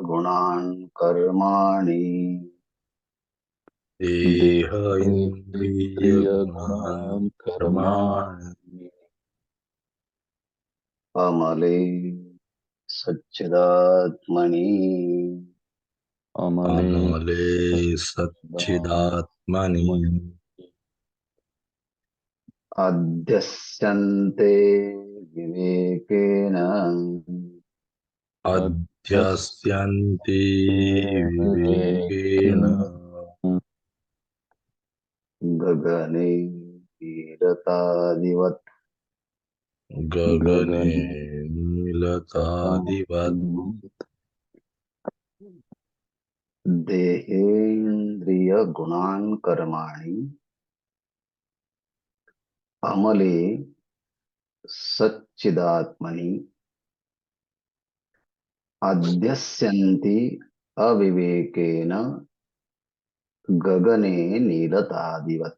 गुणान् कर्माणि देह इन्द्रियगुणान् इन्द्रियगुणान् कर्माणि कर्माणि अमले सच्चिदात्मनि अमले अमले सच्चिदात्मनि अध्यस्यन्ते विवेकेन अध्यस्यन्ति विवेकेन विवेकेन गगने नीरतादिवत् गगने गगने नीलतादिवत् देहेन्द्रियगुणान् कर्माणि अमले सच्चिदात्मनि अध्यस्यन्ति अविवेकेन गगने नीलतादिवत्.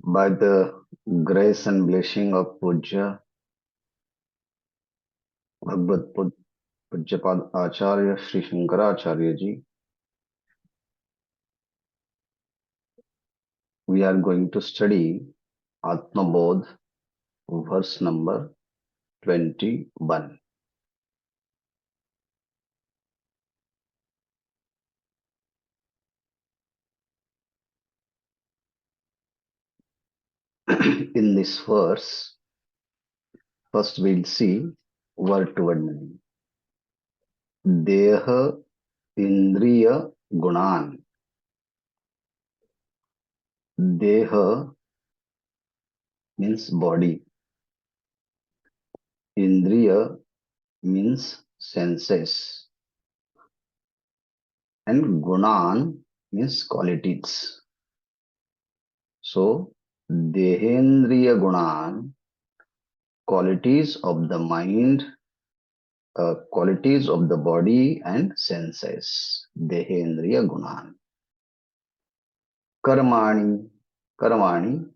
By the grace and blessing of Pujya Bhagavad Pujyapad Acharya Sri Shankaracharya Ji, we are going to study Atma Bodh, verse number 21. In this verse, first we'll see word to word meaning. Deha Indriya Gunan. Deha means body. Indriya means senses. And Gunan means qualities. So, Dehendriya Gunan, qualities of the mind, qualities of the body and senses. Dehendriya Gunan. Karmani, Karmani,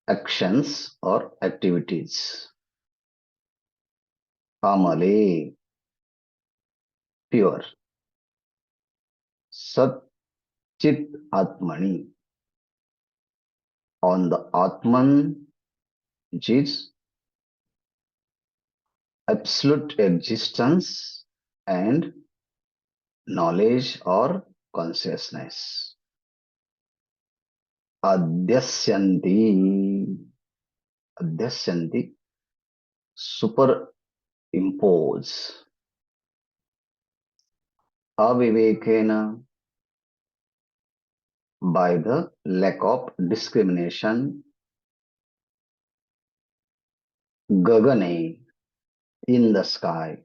actions or activities. Amale, pure. Sat Chit Atmani, on the Atman, which is absolute existence and knowledge or consciousness. Adhyasyanti, Adhyasyanti, superimpose. Avivekena, by the lack of discrimination. Gagane, in the sky.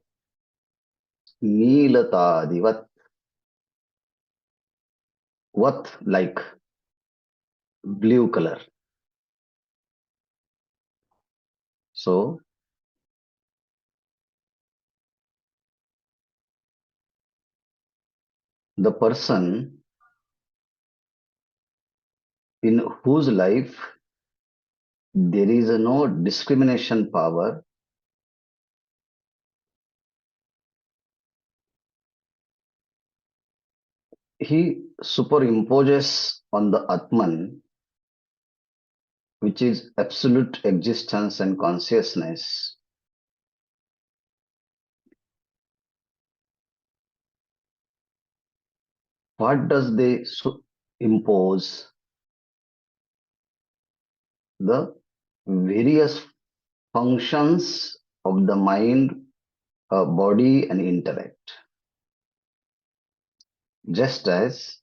Neelatadivat, what like blue color. So, the person in whose life there is no discrimination power, he superimposes on the Atman, which is absolute existence and consciousness. What does they impose? The various functions of the mind, body, and intellect. Just as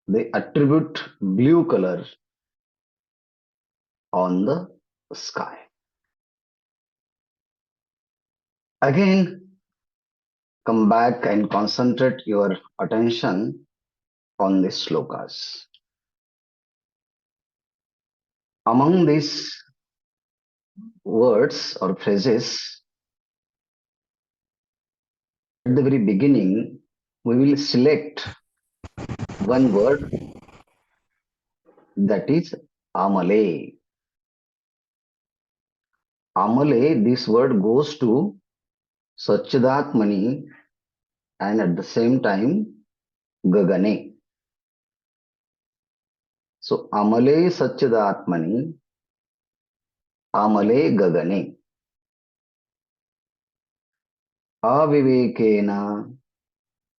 they attribute blue color on the sky. Again, come back and concentrate your attention on these slokas. Among these words or phrases, at the very beginning, we will select one word, that is Amale. Amale, this word goes to Satchidatmani and at the same time Gagane. So Amale Satchidatmani, Amale Gagane. Avivekena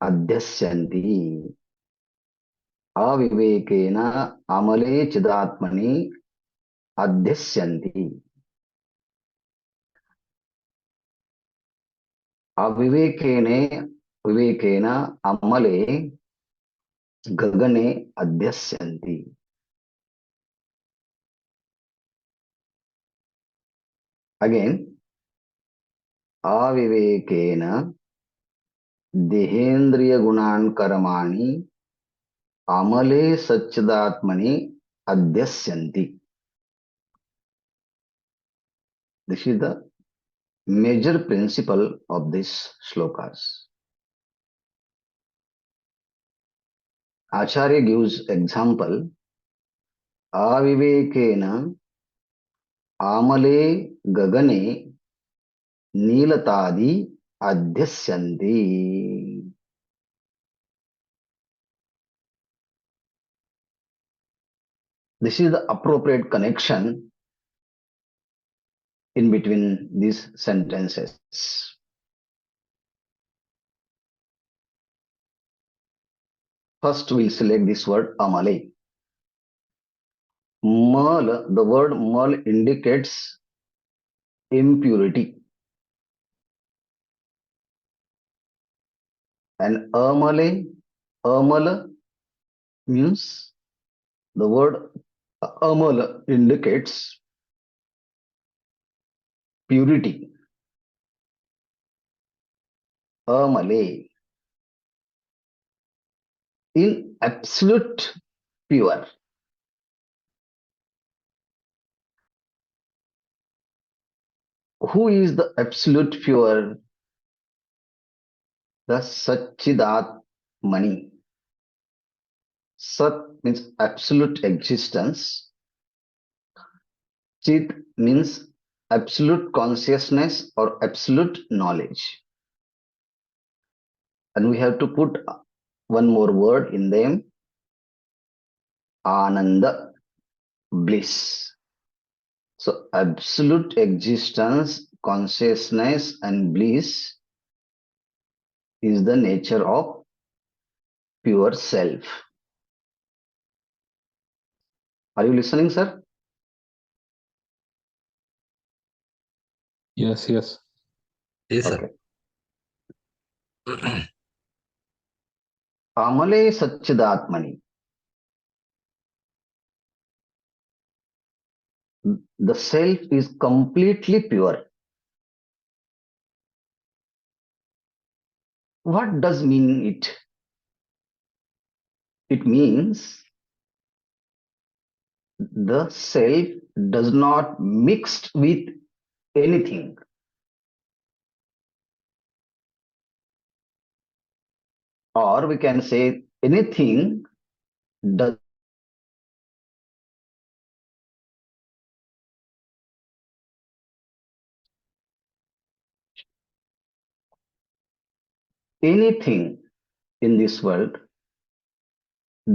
Adhyasyanti. Avivekena Amale Chidatmani Adhyasyanti. Avivekene Vivekena Amale Gagane Adhyasyanti. Again, Avivekena Dehendriya Gunan Karamani Amale Satchidatmani Adhyasyanti. This is the major principle of these shlokas. Acharya gives example Avivekena Amale Gagane Nilatadi Adhyasyanti. This is the appropriate connection in between these sentences. First, we'll select this word Amale. Mal, the word mal indicates impurity. And Amala means the word Amala indicates purity. Amale, in absolute pure. Who is the absolute pure? The Satchidatmani. Sat means absolute existence. Chit means absolute consciousness or absolute knowledge. And we have to put one more word in them. Ananda, bliss. So absolute existence, consciousness and bliss is the nature of pure self. Are you listening, sir? Yes, yes. Yes, sir. Okay. Amale Satchidatmani. The self is completely pure. What does mean it? It means the self does not mix with anything. Or we can say anything does anything in this world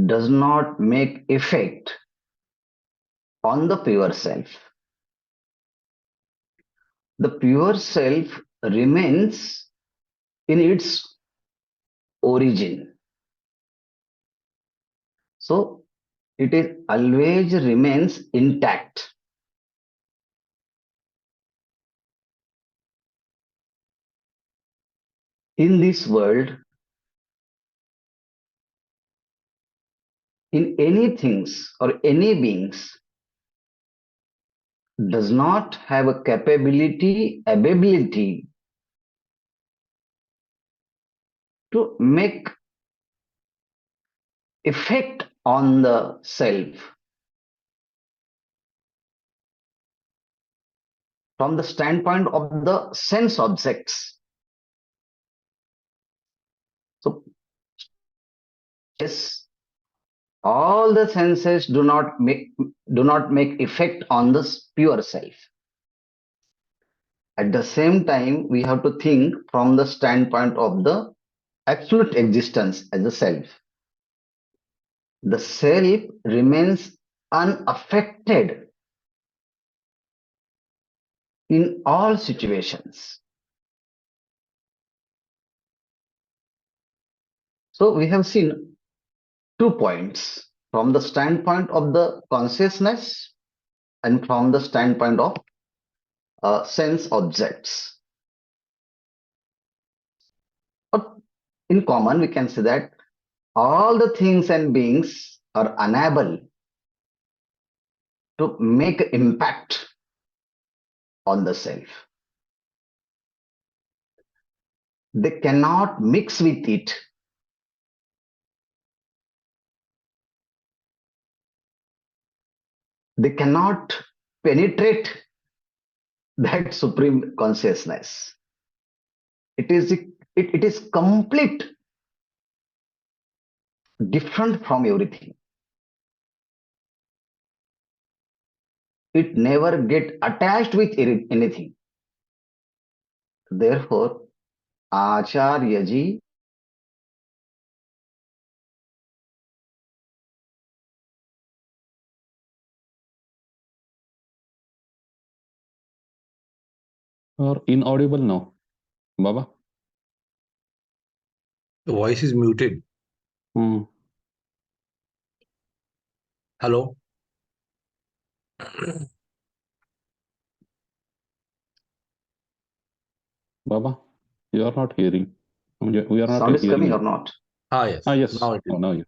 does not make effect on the pure self. The pure self remains in its origin. So it is always remains intact. In this world, in any things or any beings does not have a ability to make effect on the self from the standpoint of the sense objects. So, yes, all the senses do not make effect on the pure self. At the same time, we have to think from the standpoint of the absolute existence as a self. The self remains unaffected in all situations. So we have seen 2 points from the standpoint of the consciousness and from the standpoint of sense objects. But in common, we can say that all the things and beings are unable to make impact on the self. They cannot mix with it. They cannot penetrate that supreme consciousness. It is complete different from everything. It never get attached with anything. Therefore, Acharya ji Or inaudible now, Baba. The voice is muted. Hmm. Hello. Baba, you are not hearing. We are not sound is hearing coming you. or not? Yes. Yes. Now it is. Oh, now you.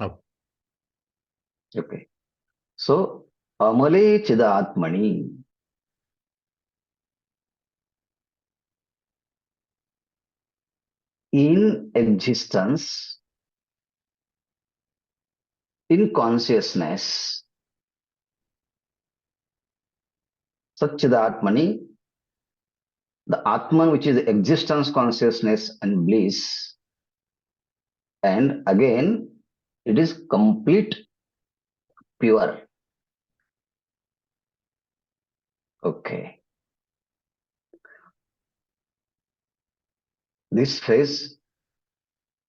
Oh. Okay. So, Amale Chidatmani. In existence, in consciousness, Satchidatmani, the Atman, which is existence, consciousness, and bliss, and again, it is complete pure. Okay. This phrase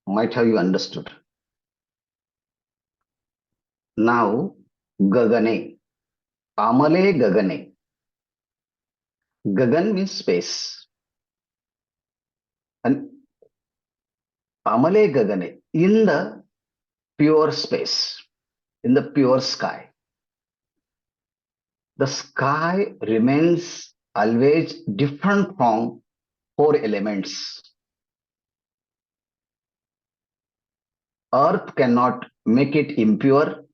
might have you understood. Now, Gagane, Amale Gagane. Gagan means space. And Amale Gagane, in the pure space, in the pure sky. The sky remains always different from 4 elements. Earth cannot make it impure.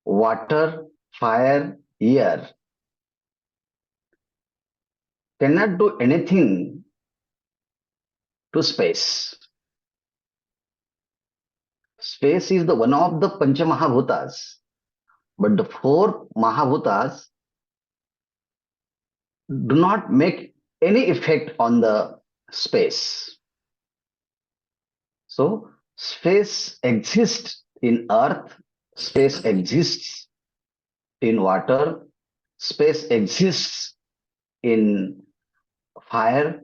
Water, fire, air cannot do anything to space. Space is the one of the Pancha Mahabhutas, but the 4 Mahabhutas do not make any effect on the space. So, space exists in earth, space exists in water, space exists in fire,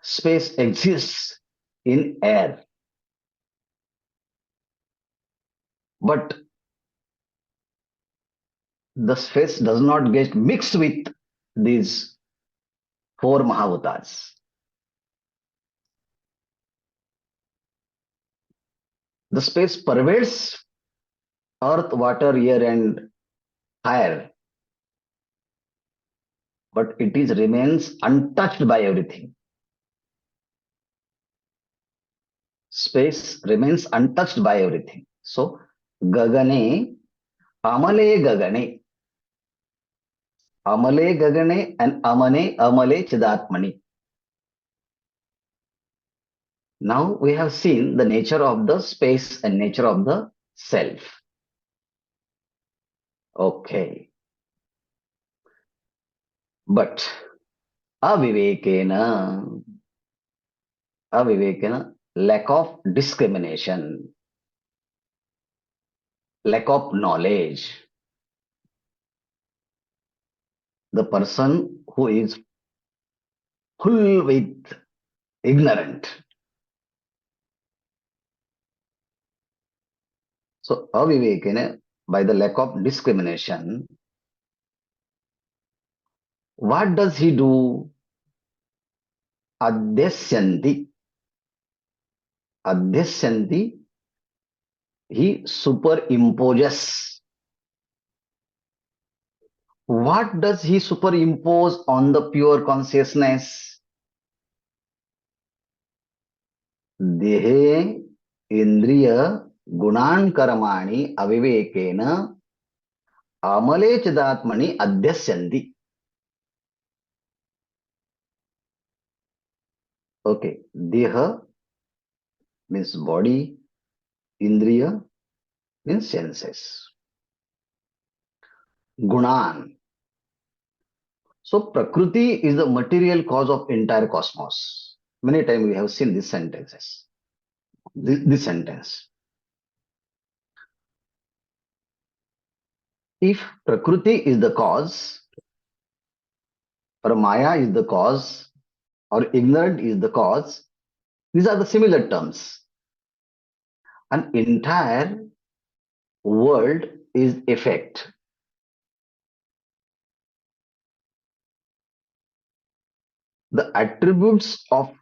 space exists in air. But the space does not get mixed with these 4 Mahabhutas. The space pervades earth, water, air, and fire, but it is remains untouched by everything. Space remains untouched by everything. So, Gagane, Amale Gagane, Amale Gagane, and Amale Chidatmani. Now we have seen the nature of the space and nature of the self. Okay. But avivekena, lack of discrimination, lack of knowledge. the person who is full with ignorant. So avivekena, by the lack of discrimination, what does he do? Adhyasyanti. Adhyasyanti, he superimposes. What does he superimpose on the pure consciousness? Dehe indriya gunan karmani avivekena amale chidatmani adhyasyanti. Okay, deha means body, indriya means senses. Gunan. So Prakriti is the material cause of entire cosmos. Many times we have seen these sentences. This sentence. If Prakriti is the cause, or Maya is the cause, or ignorant is the cause, these are the similar terms. An entire world is effect. The attributes of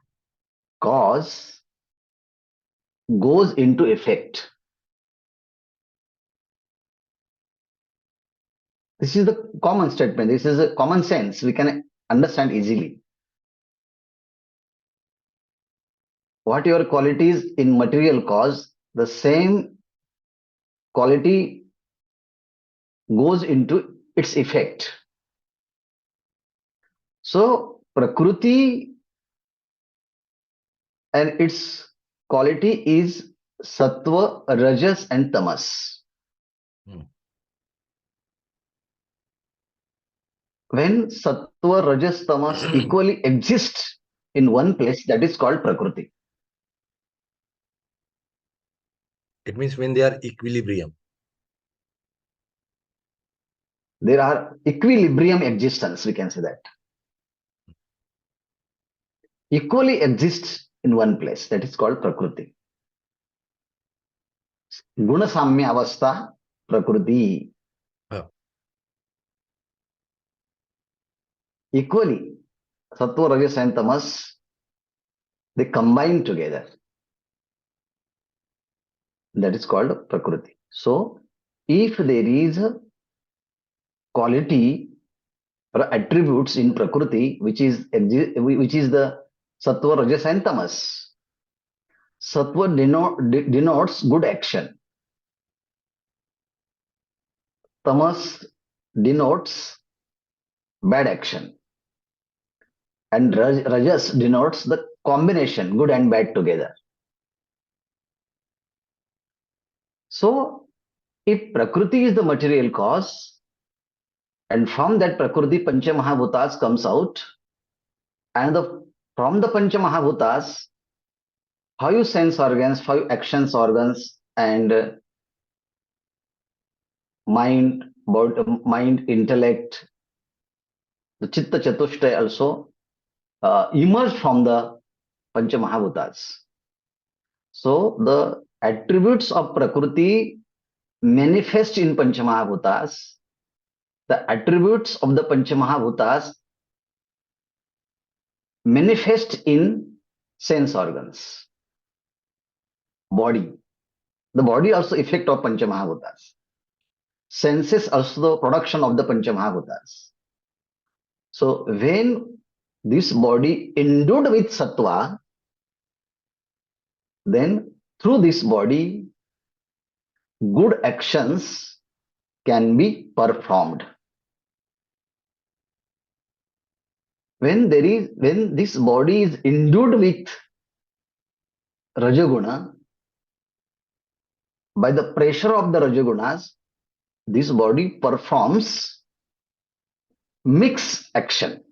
cause goes into effect. This is the common statement. This is a common sense. We can understand easily. What your qualities in material cause, the same quality goes into its effect. So Prakriti and its quality is Sattva, Rajas and Tamas. When Sattva, Rajas, Tamas equally exist in one place, that is called Prakriti. It means when they are equilibrium. There are equilibrium existence, we can say that. Equally exists in one place, that is called Prakriti. Guna Samya Avastha, Prakriti. Equally, Sattva, Rajas and Tamas, they combine together. That is called Prakriti. So, if there is a quality or attributes in Prakriti, which is the Sattva, Rajas and Tamas, Sattva denotes good action. Tamas denotes bad action. And Rajas denotes the combination, good and bad together. So, if Prakriti is the material cause, and from that Prakriti, Pancha Mahabhutas comes out, and from the Pancha Mahabhutas, 5 sense organs, 5 actions organs, and mind, intellect, the Chitta Chatushtaya also emerge from the Pancha Mahabhutas. So the attributes of Prakriti manifest in Pancha Mahabhutas. The attributes of the Pancha Mahabhutas manifest in sense organs. Body. The body also effect of Pancha Mahabhutas. Senses also the production of the Pancha Mahabhutas. So when this body endued with Sattva, then through this body, good actions can be performed. When this body is endued with Rajaguna, by the pressure of the Rajagunas, this body performs mixed action.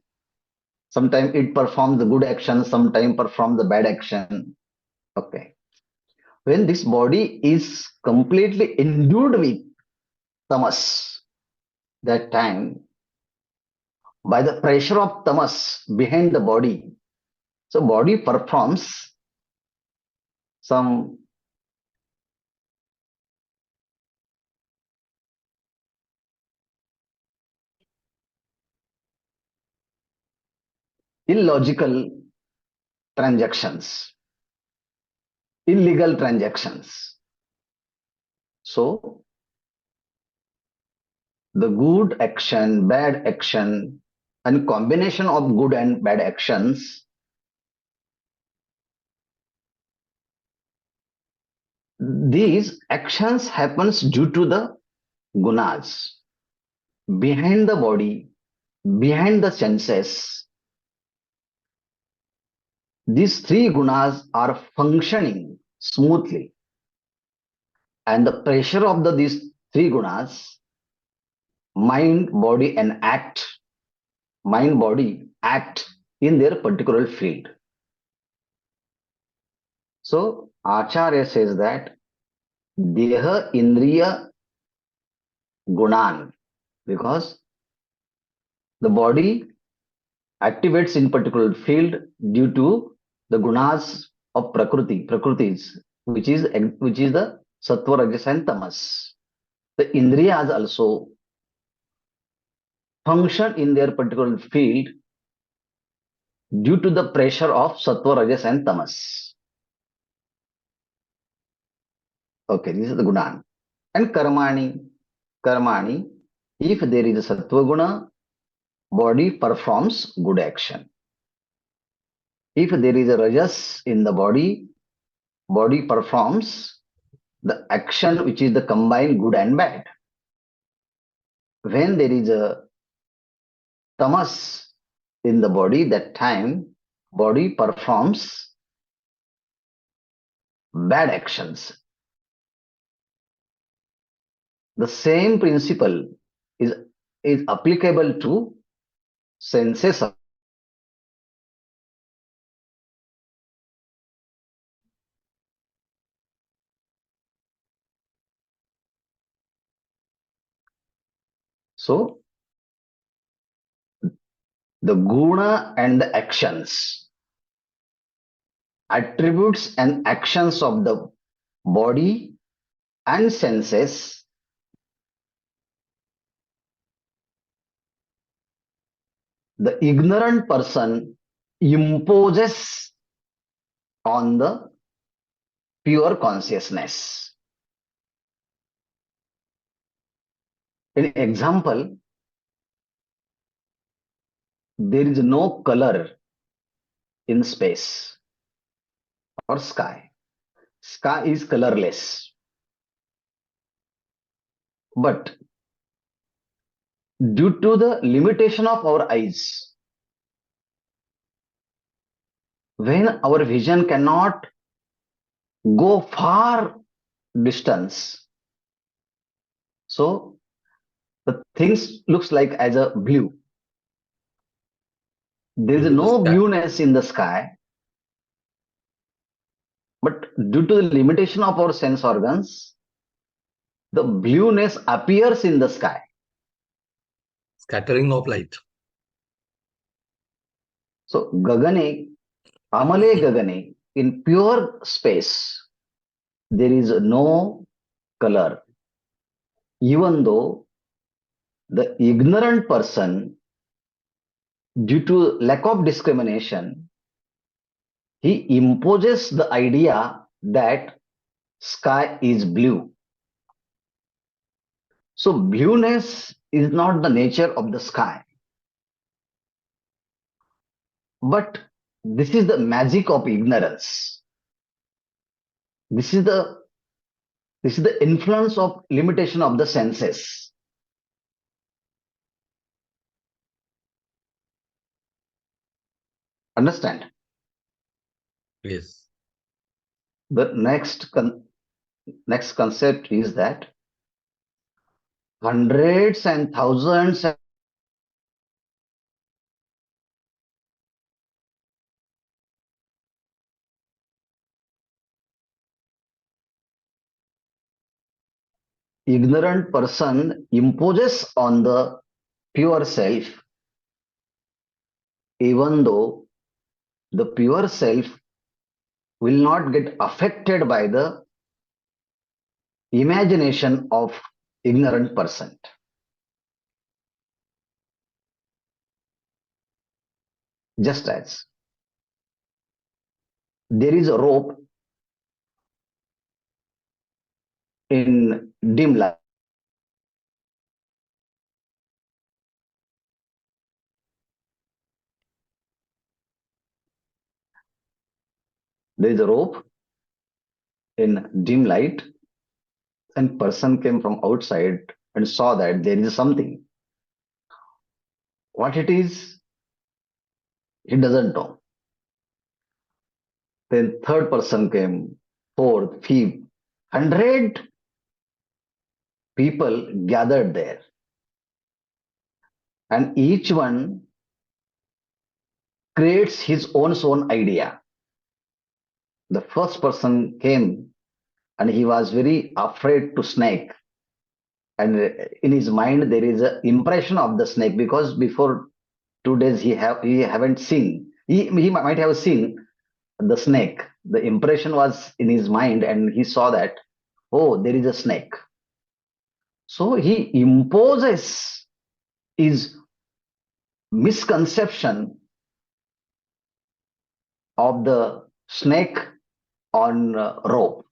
Sometimes it performs the good action, sometimes performs the bad action. Okay. When this body is completely endued with tamas, that time by the pressure of tamas behind the body. So body performs some illogical transactions, illegal transactions. So the good action, bad action, and combination of good and bad actions, these actions happens due to the gunas behind the body, behind the senses. These three gunas are functioning smoothly, and the pressure of these three gunas, mind, body, and act, mind, body, act in their particular field. So Acharya says that Deha Indriya Gunan, because the body activates in particular field due to the gunas of prakritis, which is the sattva, rajas, and tamas. The indriyas also function in their particular field due to the pressure of sattva, rajas, and tamas. Okay, this is the gunan. And karmani, if there is a sattva guna, body performs good action. If there is a rajas in the body performs the action which is the combined good and bad. When there is a tamas in the body, that time body performs bad actions. The same principle is applicable to senses. So the guna and the actions, attributes and actions of the body and senses, the ignorant person imposes on the pure consciousness. In example, there is no color in space or sky. Sky is colorless. But due to the limitation of our eyes, when our vision cannot go far distance, so the things looks like as a blue. There is Due to the no sky. blueness in the sky, but due to the limitation of our sense organs, the blueness appears in the sky. Scattering of light. So Gagane, Amale Gagane, in pure space, there is no color. Even though the ignorant person, due to lack of discrimination, he imposes the idea that sky is blue. So blueness is not the nature of the sky. But this is the magic of ignorance. This is the influence of limitation of the senses. Understand? Yes. The next concept is that hundreds and thousands of ignorant person imposes on the pure self even though the pure self will not get affected by the imagination of ignorant person. Just as there is a rope in dim light, there is a rope in dim light, and person came from outside and saw that there is something. What it is, he doesn't know. Then third person came, fourth, fifth, 100 people gathered there, and each one creates his own idea. The first person came and he was very afraid to snake, and in his mind there is an impression of the snake, because before 2 days he haven't seen, he might have seen the snake. The impression was in his mind and he saw that, oh, there is a snake. So he imposes his misconception of the snake on rope.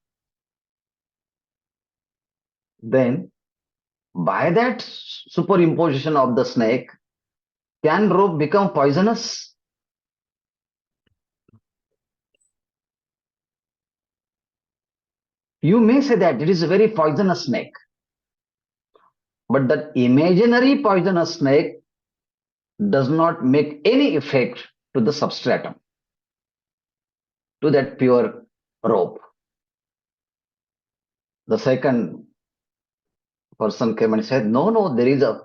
Then by that superimposition of the snake, can rope become poisonous? You may say that it is a very poisonous snake, but that imaginary poisonous snake does not make any effect to the substratum, to that pure rope. The second person came and said, no, there is a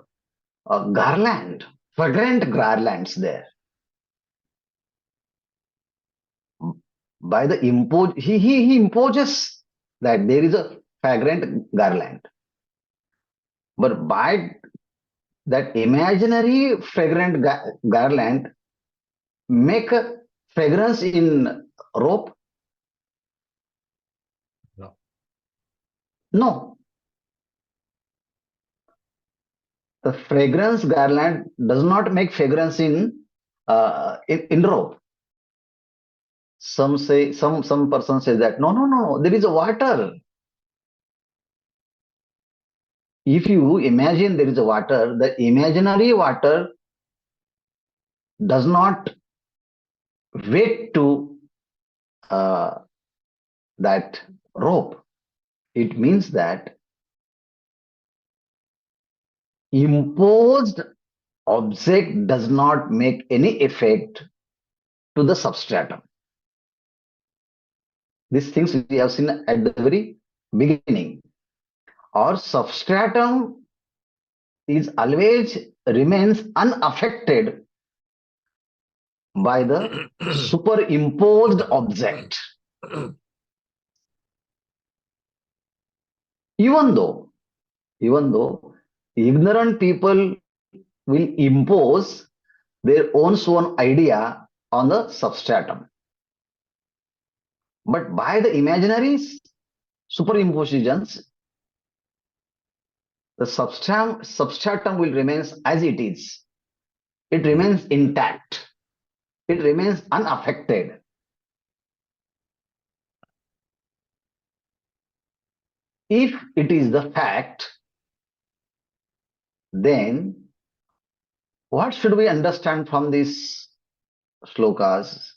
garland, fragrant garlands there. By the he imposes that there is a fragrant garland. But by that imaginary fragrant garland, make a fragrance in rope? No. No. The fragrance garland does not make fragrance in rope. Some person says that no, there is a water. If you imagine there is a water, the imaginary water does not wait to that rope. It means that imposed object does not make any effect to the substratum. These things we have seen at the very beginning. Our substratum is always remains unaffected by the superimposed object. Even though ignorant people will impose their own idea on the substratum. But by the imaginary superimpositions, the substratum will remain as it is. It remains intact. It remains unaffected. If it is the fact, then what should we understand from these shlokas?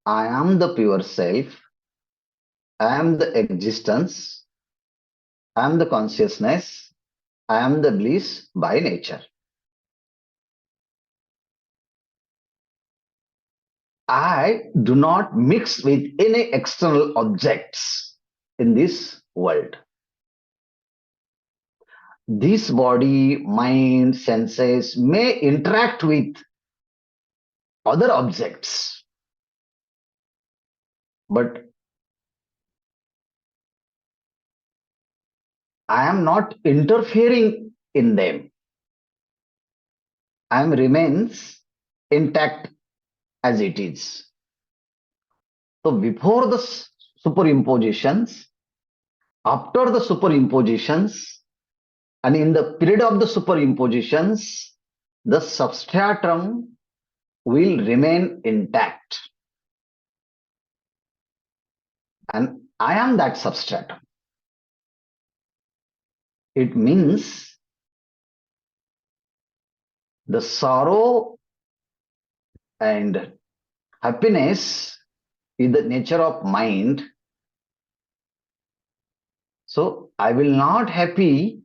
I am the pure self. I am the existence. I am the consciousness. I am the bliss by nature. I do not mix with any external objects in this world. This body, mind, senses may interact with other objects, but I am not interfering in them. I remains intact as it is. So before the superimpositions, after the superimpositions, and in the period of the superimpositions, the substratum will remain intact. And I am that substratum. It means the sorrow and happiness is the nature of mind. So I will not happy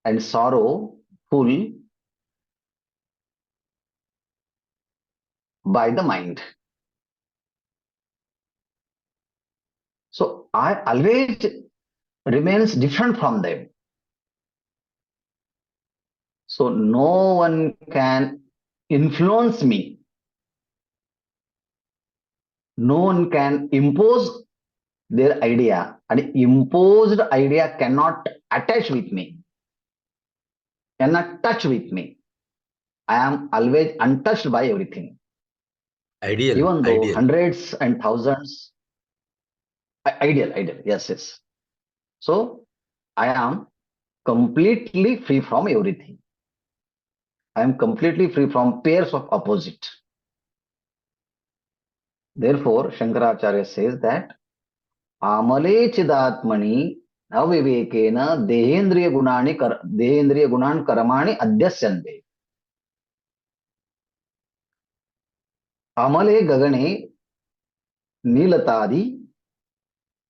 and sorrowful by the mind. So I always remains different from them. So no one can influence me. No one can impose their idea, and imposed idea cannot attach with me, cannot touch with me. I am always untouched by everything. Ideal. Even though Ideal. hundreds and thousands, ideal, yes. So I am completely free from everything. I am completely free from pairs of opposite. Therefore, Shankaracharya says that Amale chidatmani avivekena dehendriya gunan karamani adhyasyante. Amale gagane Nilatadi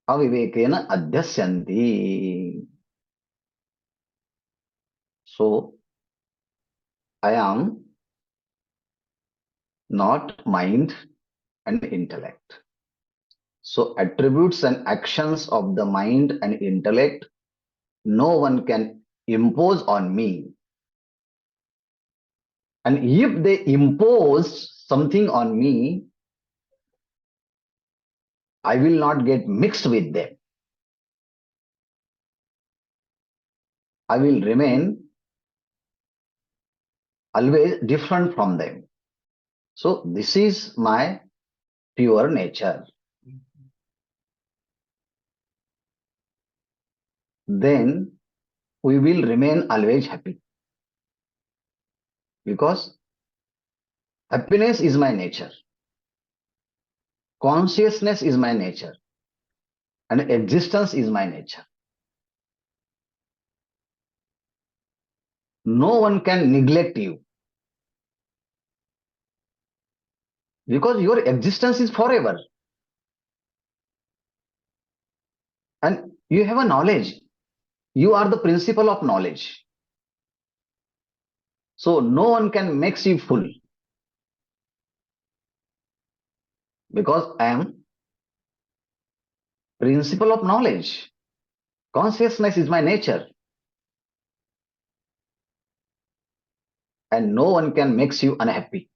avivekena adhyasyanti. So I am not mind and intellect. So attributes and actions of the mind and intellect, no one can impose on me. And if they impose something on me, I will not get mixed with them. I will remain always different from them. So this is my pure nature. Then we will remain always happy. Because happiness is my nature. Consciousness is my nature. And existence is my nature. No one can neglect you. Because your existence is forever. And you have a knowledge. You are the principle of knowledge. So no one can make you full. Because I am principle of knowledge. Consciousness is my nature. And no one can make you unhappy.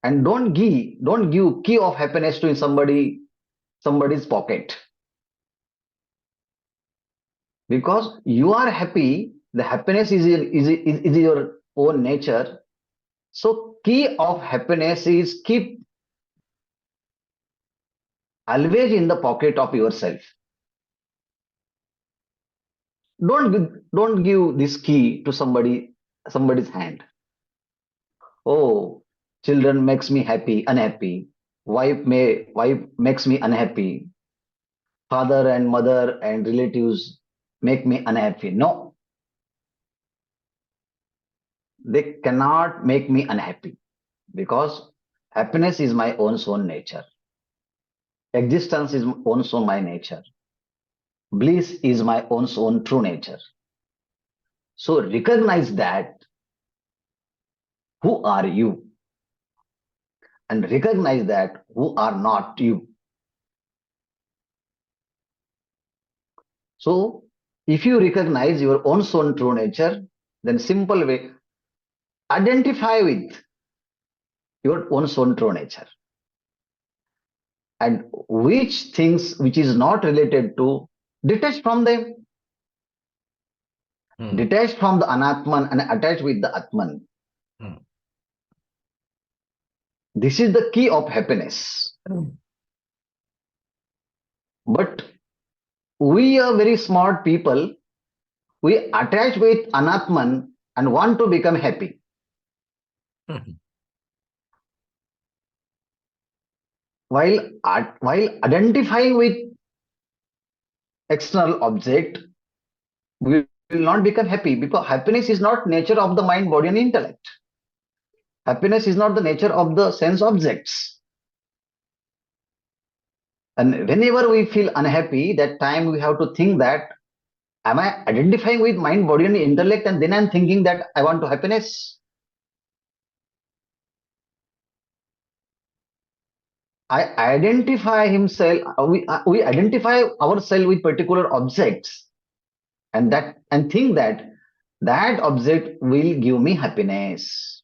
And don't give key of happiness to somebody's pocket. Because you are happy, the happiness is your own nature. So key of happiness is keep always in the pocket of yourself. Don't give this key to somebody's hand. Oh, children makes me unhappy. Wife makes me unhappy. Father and mother and relatives make me unhappy. No, they cannot make me unhappy because happiness is my own nature. Existence is also my nature. Bliss is my own true nature. So recognize that who are you and recognize that who are not you. So if you recognize your own true nature, then simple way, identify with your own true nature. And which things which is not related to, detach from them. detached from the Anatman and attached with the Atman. Hmm. This is the key of happiness. But we are very smart people. We attach with Anatman and want to become happy. While identifying with external object, we will not become happy because happiness is not nature of the mind, body, and intellect. Happiness is not the nature of the sense objects. And whenever we feel unhappy, that time we have to think that, am I identifying with mind, body, and intellect, and then I'm thinking that I want to happiness? I identify himself, we identify ourselves with particular objects and think that that object will give me happiness.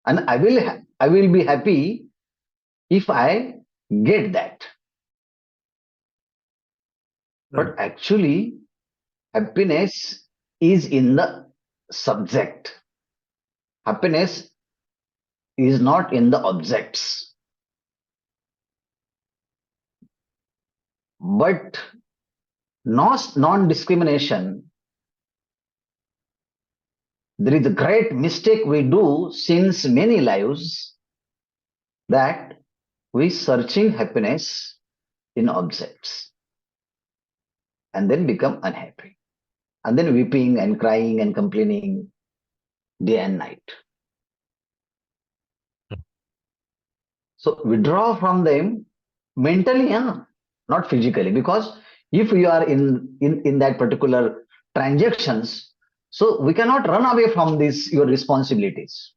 And I will be happy if I get that. But actually, happiness is in the subject. Happiness is not in the objects. But non-discrimination, there is a great mistake we do since many lives, that we searching happiness in objects and then become unhappy. And then weeping and crying and complaining day and night. So withdraw from them mentally, not physically, because if you are in that particular transactions, so we cannot run away from this your responsibilities.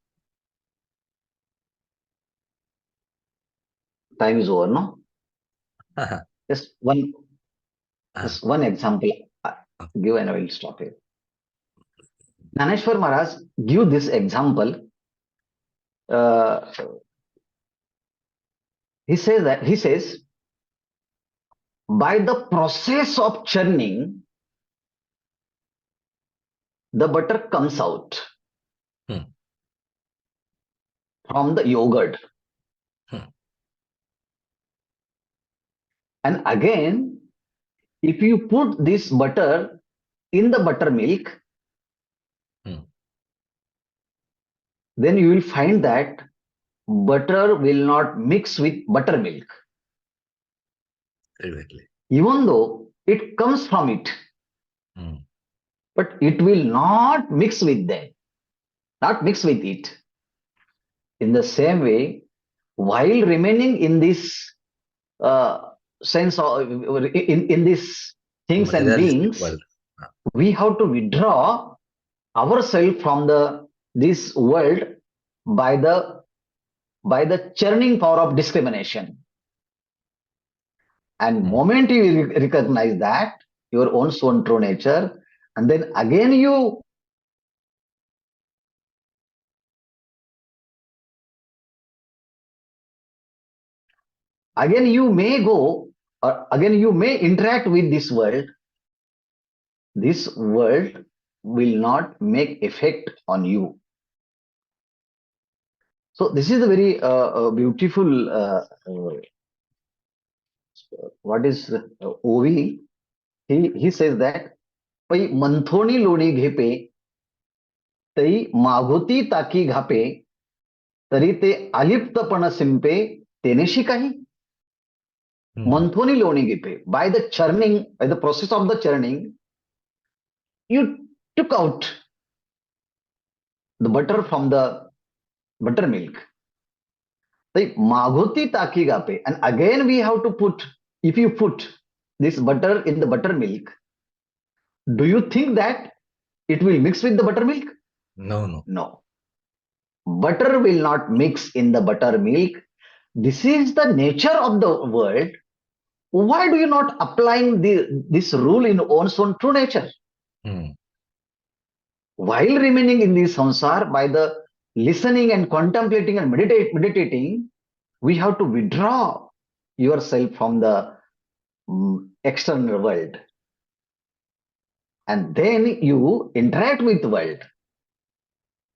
Time is over, no? Just one example give and I will stop here. Naneshwar Maharaj give this example. He says by the process of churning, the butter comes out from the yogurt. And again, if you put this butter in the buttermilk, then you will find that butter will not mix with buttermilk. Exactly. Even though it comes from it, but it will not mix with them, not mix with it. In the same way, while remaining in this sense of in these things and beings, world. we have to withdraw ourselves from this world by the churning power of discrimination. And moment you recognize that your own soul true nature, and then again you may go, or again you may interact with this world. This world will not make effect on you. So this is a very beautiful what is OV. He says that पै मंथोनी लोणी घेपे तै मागोती ताकी घापे तरी ते अलिप्तपण सिंपे तेनेशी काही. Manthoni loni gipe. By the churning, by the process of the churning, you took out the butter from the buttermilk. Magoti taki gape. And again we have to put, if you put this butter in the buttermilk, do you think that it will mix with the buttermilk? No. No. Butter will not mix in the buttermilk. This is the nature of the world. Why do you not applying this rule in one's own true nature? While remaining in this samsara, by the listening and contemplating and meditating, we have to withdraw yourself from the external world. and then you interact with the world.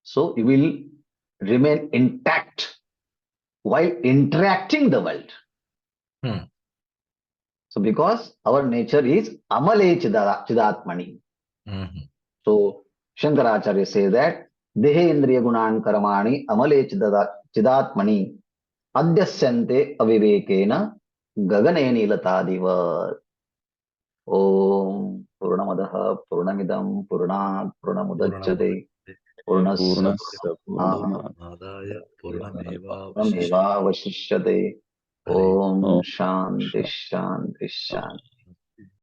So you will remain intact while interacting the world. Hmm. So because our nature is amale chidatmani. Mhm. So Shankaracharya says that dehe indriya gunan karamani amale chidatmani adyasyante avivekena gagane nilatadiva. Om Purnamadaha Purnamidam Purnat Purnamudachyate Purnamudachyate Purnasya Purnasya Purnama Purnamadaaya Purnamevavashishyate. Purnamevavashishyate. Hari Om Om Shanti Shanti. Shanti Shanti.